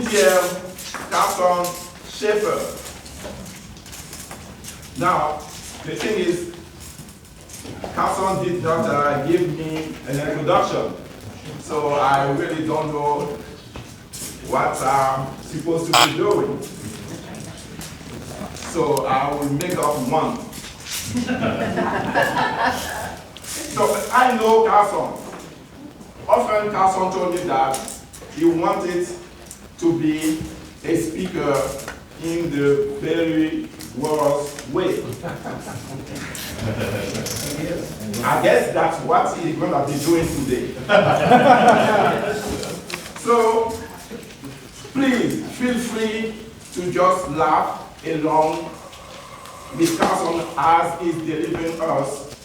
DTM Carson Shaffer. Now, the thing is, Carson did not give me an introduction, so I really don't know what I'm supposed to be doing. So I will make up one. So I know Carson. Often Carson told me that he wanted to be a speaker in the very worst way. I guess that's what he's going to be doing today. So please feel free to just laugh along with Carson as he's delivering us,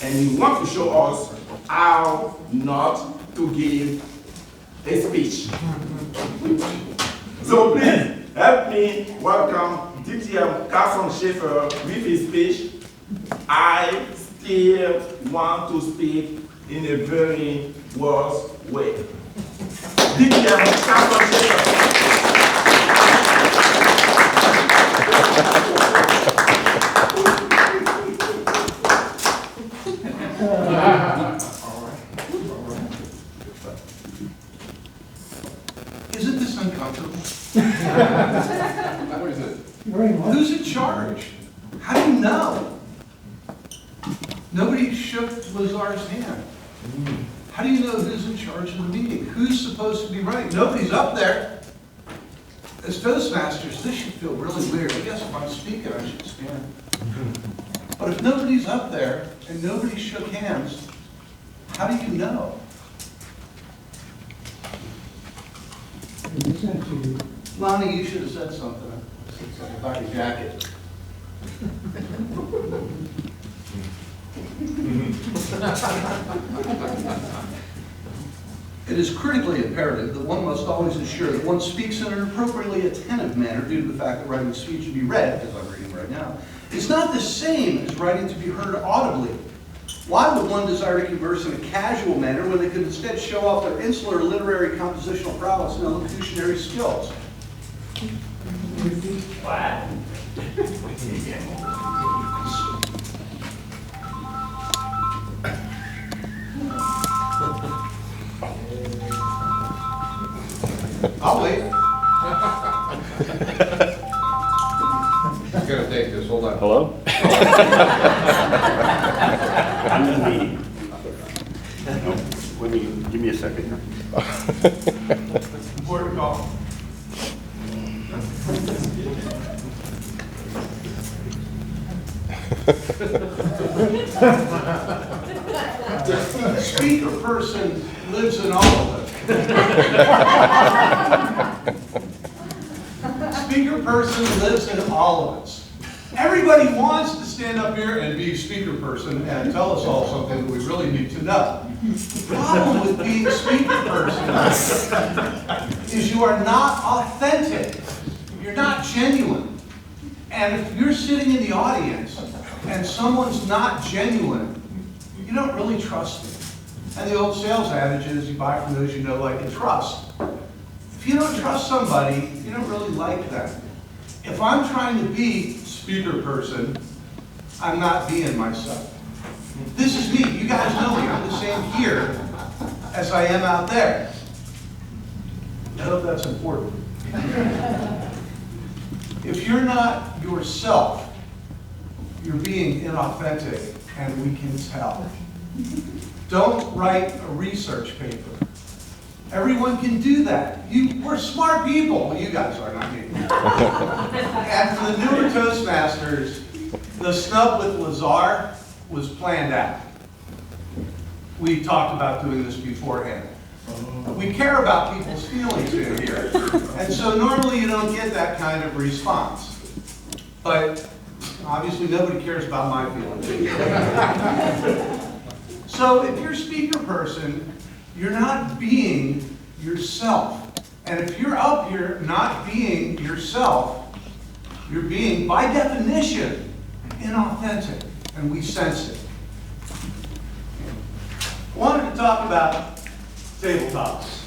and he wants to show us how not to give a speech. So please help me welcome DTM Carson Shaffer with his speech. I still want to speak in a very worse way. DTM Carson Shaffer. Isn't this uncomfortable? What is it? Who's in charge? How do you know? Nobody shook Lazar's hand. How do you know who's in charge of the meeting? Who's supposed to be running? Nobody's up there. As Toastmasters, this should feel really weird. I guess if I'm speaking, I should stand. But if nobody's up there and nobody shook hands, how do you know? Lonnie, you should have said something about your jacket. It is critically imperative that one must always ensure that one speaks in an appropriately attentive manner due to the fact that writing a speech to be read, as I'm reading right now, is not the same as writing to be heard audibly. Why would one desire to converse in a casual manner when they could instead show off their insular literary compositional prowess and elocutionary skills? Wow. I'll wait. He's gonna take this, hold on. Hello? I'm in the meeting. Let me, give me a second here. Board of call. The speaker person lives in all of us. Speaker person lives in all of us. Everybody wants to stand up here and be speaker person and tell us all something that we really need to know. The problem with being speaker person is you are not authentic. You're not genuine. And if you're sitting in the audience and someone's not genuine, you don't really trust them. And the old sales adage is you buy from those you know, like, and trust. If you don't trust somebody, you don't really like them. If I'm trying to be speaker person, I'm not being myself. This is me. You guys know me. I'm the same here as I am out there. I hope that's important. If you're not yourself, you're being inauthentic, and we can tell. Don't write a research paper. Everyone can do that. We're smart people. Well, you guys are, not me. And for the newer Toastmasters, the snub with Lazar was planned out. We talked about doing this beforehand. We care about people's feelings in here. And so normally you don't get that kind of response. But obviously nobody cares about my feelings. So if you're a speaker person, you're not being yourself. And if you're up here not being yourself, you're being, by definition, inauthentic. And we sense it. I wanted to talk about tabletops.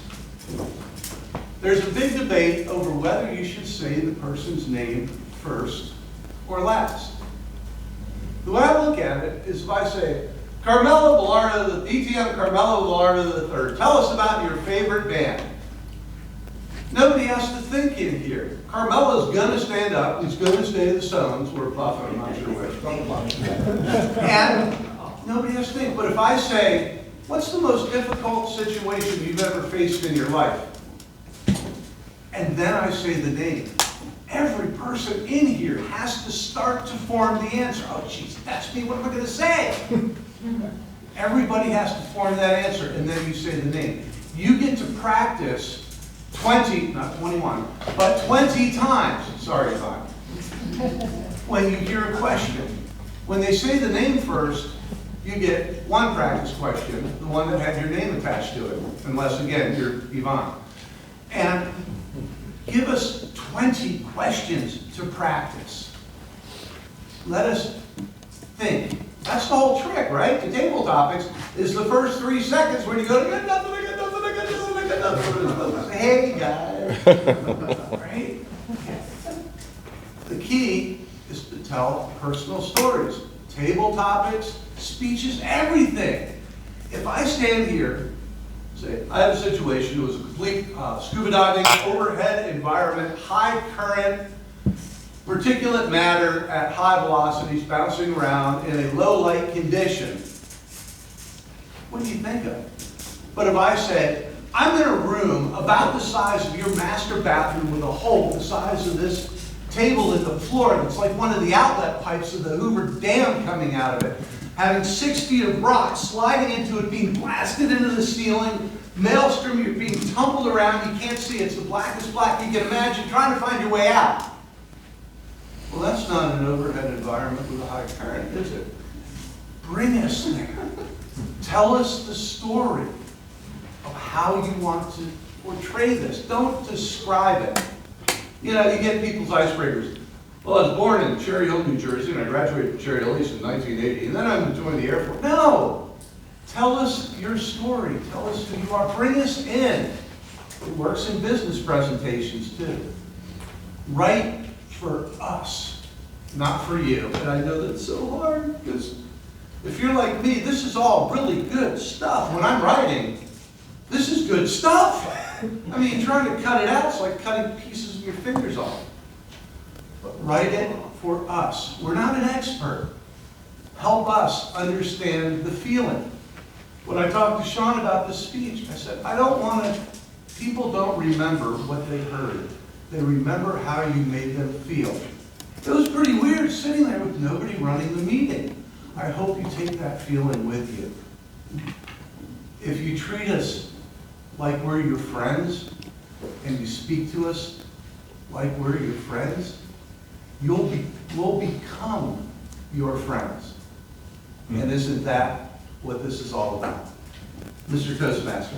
There's a big debate over whether you should say the person's name first or last. The way I look at it is if I say, Carmelo Bellardo, the ETM Carmelo Bellardo III, tell us about your favorite band. Nobody has to think in here. Carmelo's going to stand up. He's going to say the Stones or Buffett, I'm not sure which. And nobody has to think. But if I say, what's the most difficult situation you've ever faced in your life? And then I say the name. Every person in here has to start to form the answer. Oh, geez, that's me. What am I going to say? Everybody has to form that answer, and then you say the name. You get to practice 20, not 21, but 20 times. Sorry, Yvonne. When you hear a question. When they say the name first, you get one practice question, the one that had your name attached to it, unless, again, you're Yvonne. And give us 20 questions to practice. Let us think. That's the whole trick, right? The table topics is the first 3 seconds when you go, I got nothing, I got nothing, I got nothing, I got nothing. Hey, guys. Right? The key is to tell personal stories. Table topics, speeches, everything. If I stand here, say, I had a situation, it was a complete scuba diving, overhead environment, high current, particulate matter at high velocities bouncing around in a low light condition. What do you think of? But if I said, I'm in a room about the size of your master bathroom with a hole the size of this table in the floor that's like one of the outlet pipes of the Hoover Dam coming out of it, having 6 feet of rock sliding into it, being blasted into the ceiling, maelstrom, you're being tumbled around, you can't see, it's the blackest black you can imagine, trying to find your way out. Well, that's not an overhead environment with a high current, is it? Bring us there. Tell us the story of how you want to portray this. Don't describe it. You know, you get people's icebreakers. Well, I was born in Cherry Hill, New Jersey, and I graduated from Cherry Hill East in 1980, and then I joined the Air Force. No! Tell us your story. Tell us who you are. Bring us in. It works in business presentations, too. Write for us, not for you. And I know that's so hard, because if you're like me, this is all really good stuff. When I'm writing, this is good stuff. I mean, trying to cut it out, it's like cutting pieces of your fingers off. But write it for us. We're not an expert. Help us understand the feeling. When I talked to Sean about this speech, I said, I don't want to, people don't remember what they heard. They remember how you made them feel. It was pretty weird sitting there with nobody running the meeting. I hope you take that feeling with you. If you treat us like we're your friends, and you speak to us like we're your friends, we'll become your friends. And isn't that what this is all about? Mr. Toastmaster.